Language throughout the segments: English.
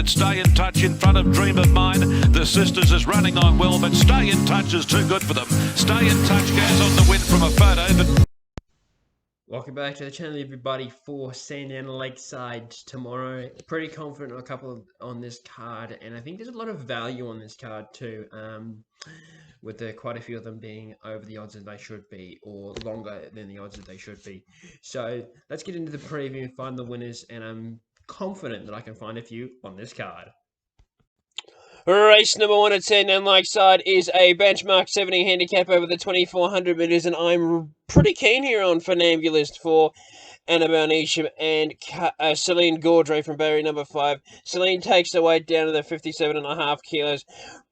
but Stay in Touch in front of Dream of Mine. The Sisters is running on well, but Stay in Touch is too good for them. Stay in Touch goes on the win from a photo, but... Welcome back to the channel, everybody, for Sandown Lakeside tomorrow. Pretty confident on a couple on this card, and I think there's a lot of value on this card too, with quite a few of them being over the odds that they should be, or longer than the odds that they should be. So let's get into the preview and find the winners, and I'm confident that I can find a few on this card. Race number 1 at Sandown Lakeside is a benchmark 70 handicap over the 2400 metres, and I'm pretty keen here on Funambulist for Annabelle Neesham and Celine Gaudry from barrier number 5. Celine takes the weight down to the 57.5 kilos.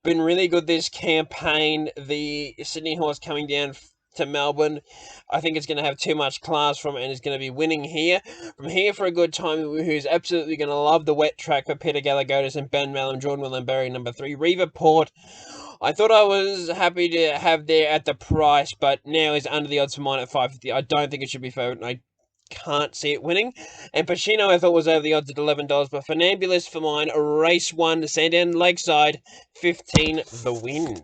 Been really good this campaign. The Sydney horse coming down to Melbourne, I think it's going to have too much class from it and is going to be winning here. From here for a good time, who's absolutely going to love the wet track for Peter Galagotis and Ben Mallam, Jordan Will and barrier number 3. Riva Port, I thought I was happy to have there at the price, but now is under the odds for mine at 550. I don't think it should be favourite, and I can't see it winning. And Pacino I thought was over the odds at $11, but Funambulist for mine, race 1, Sandown Lakeside, 15 the win.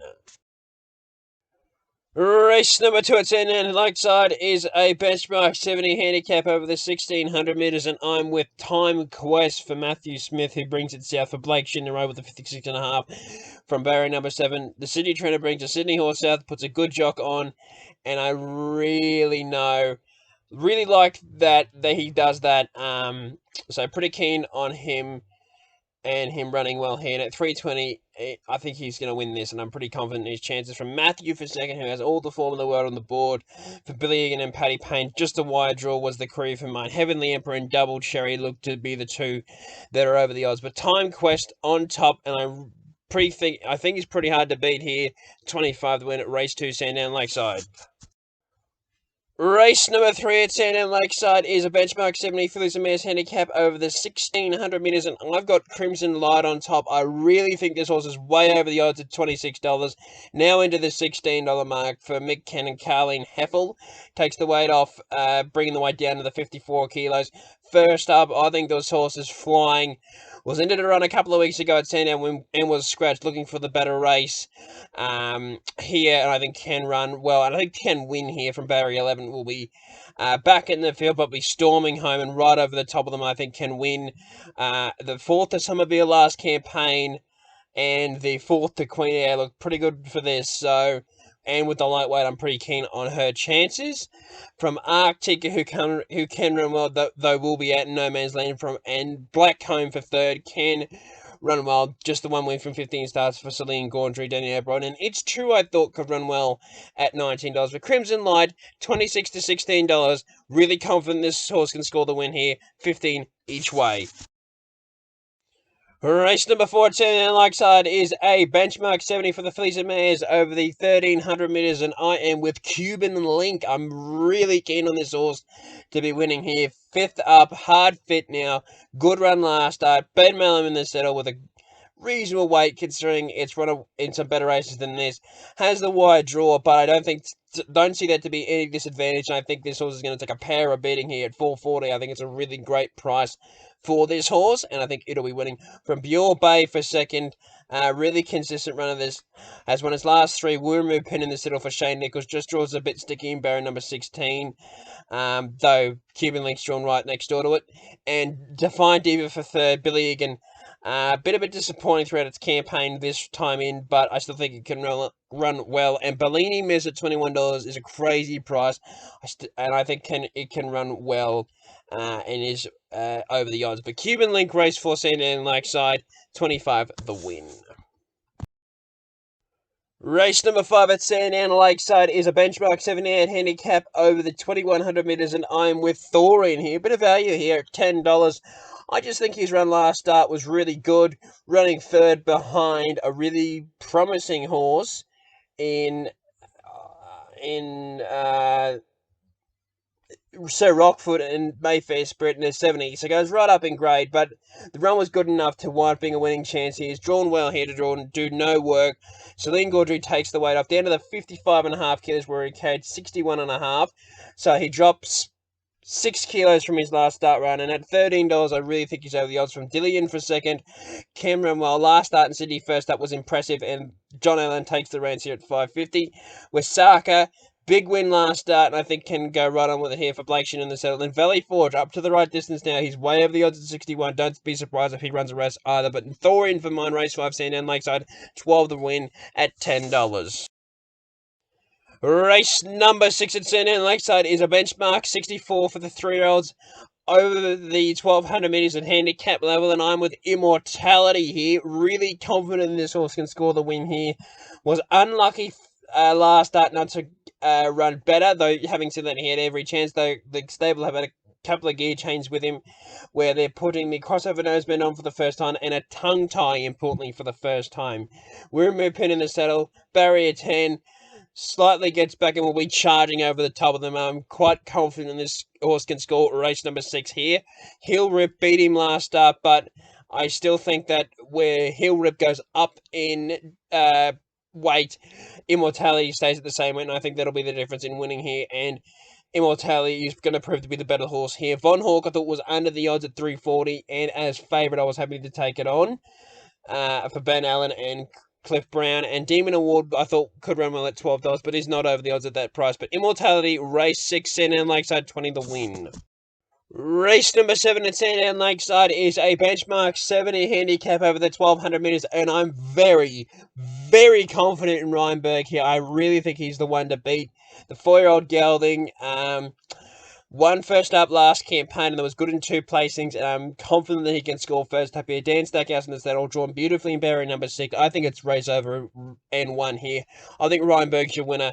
Race number 2 at Sandown Lakeside is a benchmark 70 handicap over the 1600 metres, and I'm with Time Quest for Matthew Smith, who brings it south for Blake Shinner with the 56.5 from barrier number 7. The Sydney trainer brings a Sydney horse south, puts a good jock on, and I really like that he does that. So pretty keen on him and him running well here. And at 320, I think he's going to win this, and I'm pretty confident in his chances. From Matthew for second, who has all the form in the world on the board. For Billy Egan and Paddy Payne, just a wide draw was the career for mine. Heavenly Emperor and Double Cherry look to be the two that are over the odds. But Time Quest on top, and I think he's pretty hard to beat here. 25 to win at race 2, Sandown Lakeside. Race number 3 at Sandown Lakeside is a benchmark 70 fillies and mares handicap over the 1600 metres, and I've got Crimson Light on top. I really think this horse is way over the odds at $26. Now into the $16 mark for Mick Ken and Carleen Heffel. Takes the weight off, bringing the weight down to the 54 kilos. First up, I think this horse is flying. Was into the run a couple of weeks ago at Sandown and was scratched, looking for the better race here, and I think can run well. And I think can win here from barrier 11. Will be back in the field, but be storming home and right over the top of them. I think can win. The 4th to Somerville last campaign, and the 4th to Queen Air look pretty good for this. So, and with the lightweight, I'm pretty keen on her chances. From Arctica, who can run well, though will be out in no man's land from, and Blackcomb for 3rd, can run well. Just the one win from 15 starts for Celine Gaudry, Danny O'Brien, and It's True I thought could run well at $19. But Crimson Light, $26 to $16. Really confident this horse can score the win here, 15 each way. Race number 4 at Sandown Lakeside is a benchmark 70 for the fillies and mares over the 1300 metres, and I am with Cuban Link. I'm really keen on this horse to be winning here. 5th up, hard fit now, good run last start. Ben Mallam in the saddle with a reasonable weight considering it's run in some better races than this. Has the wide draw, but I don't see that to be any disadvantage. And I think this horse is going to take a power beating here at $4.40. I think it's a really great price for this horse, and I think it'll be winning. From Bure Bay for 2nd, really consistent run of this. Has won his last 3. Wooramoo Pin in the saddle for Shane Nichols. Just draws a bit sticky in barrier number 16. Though Cuban Link's drawn right next door to it. And Defiant Diva for 3rd, Billy Egan. A bit disappointing throughout its campaign this time in, but I still think it can run well. And Bellini Miz at $21 is a crazy price, and I think it can run well and is over the odds. But Cuban Link race 4 Sandown Lakeside, 25 the win. Race number 5 at Sandown Lakeside is a benchmark 78 handicap over the 2100 metres, and I'm with Thorin here. Bit of value here at $10. I just think his run last start was really good, running 3rd behind a really promising horse in Sir Rockfoot and Mayfair Spirit in the 70s. So it goes right up in grade, but the run was good enough to wind up being a winning chance. He is drawn well here to do no work. Celine Gaudry takes the weight off down to the 55.5 kilos where he carried 61.5. So he drops 6 kilos from his last start run, and at $13, I really think he's over the odds from Dillian for second. Cameron, well, last start in Sydney, first up was impressive, and John Allen takes the reins here at $5.50. Wasaka, big win last start, and I think can go right on with it here for Blake Shin in the settle. Then Valley Forge, up to the right distance now. He's way over the odds at 61. Don't be surprised if he runs a race either. But Thorin for mine, race 5, Sandown Lakeside, 12 the win at $10. Race number 6 at Sandown Lakeside is a benchmark 64 for the 3-year-olds over the 1200 metres at handicap level, and I'm with Immortality here. Really confident this horse can score the win here. Was unlucky last start not to run better, though having said that, he had every chance, though the stable have had a couple of gear changes with him where they're putting the crossover noseband on for the first time and a tongue tie, importantly, for the first time. We're moving in the saddle, barrier 10. Slightly gets back and will be charging over the top of them. I'm quite confident this horse can score race number 6 here. Hill Rip beat him last start, but I still think that where Hill Rip goes up in weight, Immortality stays at the same weight, and I think that'll be the difference in winning here. And Immortality is going to prove to be the better horse here. Von Hawk I thought was under the odds at 340, and as favourite I was happy to take it on for Ben Allen and Cliff Brown. And Demon Award I thought could run well at $12, but is not over the odds at that price. But Immortality, race 6, Sandown Lakeside, 20 the win. Race number 7 at Sandown Lakeside is a benchmark 70 handicap over the 1200 metres, and I'm very, very confident in Ryan Berg here. I really think he's the one to beat. The 4-year-old gelding, won first up last campaign and that was good in 2 placings, and I'm confident that he can score first up here. Dan Stackhouse in the saddle, drawn beautifully in barrier number 6. I think it's race over and 1 here. I think Ryan Berg's your winner,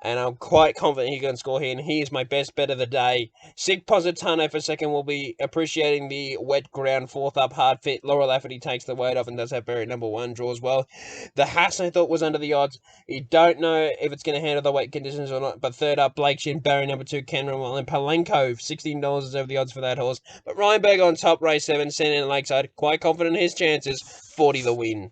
and I'm quite confident he can score here, and he is my best bet of the day. Sig Positano for second will be appreciating the wet ground. 4th up, hard fit. Laurel Lafferty takes the weight off and does have barrier number 1 draw as well. The Hass I thought was under the odds. You don't know if it's going to handle the weight conditions or not, but 3rd up, Blake Shin, barrier number 2, Cameron Well, and Palenko, $16 is over the odds for that horse. But Ryan Berg on top, race 7, Sandown Lakeside, quite confident in his chances, 40 the win.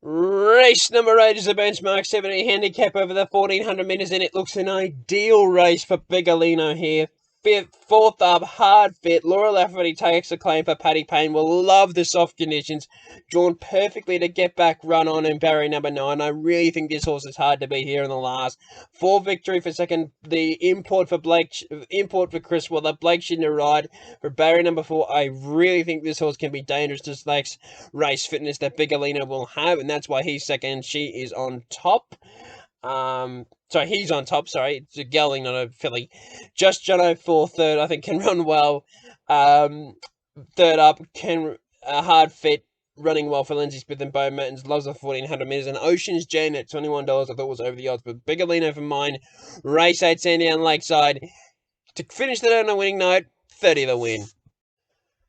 Race number 8 is a benchmark 70 handicap over the 1400 metres, and it looks an ideal race for Bigolino here. 4th up, hard fit. Laura Lafferty takes the claim for Paddy Payne. Will love the soft conditions. Drawn perfectly to get back run on in barrier number 9. I really think this horse is hard to beat here in the last. 4 victory for second. The import for Chris Waller. Blake shouldn't ride for barrier number 4. I really think this horse can be dangerous to next race fitness that Bigolino will have, and that's why he's second. She is on top. He's on top, it's a gelding, not a filly. Just Jono for 3rd, I think can run well. 3rd up, hard fit, running well for Lindsay Smith and Bo Mertens, loves the 1400 metres. And Ocean's Jane at $21, I thought was over the odds, but Bigolino for mine. Race 8, Sandown Lakeside. To finish that on a winning note, 30 the win.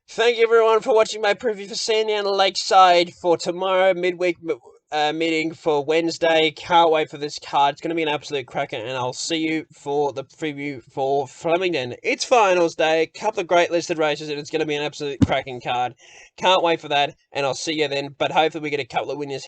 Thank you everyone for watching my preview for Sandown Lakeside for tomorrow, midweek meeting for Wednesday. Can't wait for this card. It's going to be an absolute cracker, and I'll see you for the preview for Flemington. It's finals day, a couple of great listed races, and it's going to be an absolute cracking card. Can't wait for that, and I'll see you then, but hopefully we get a couple of winners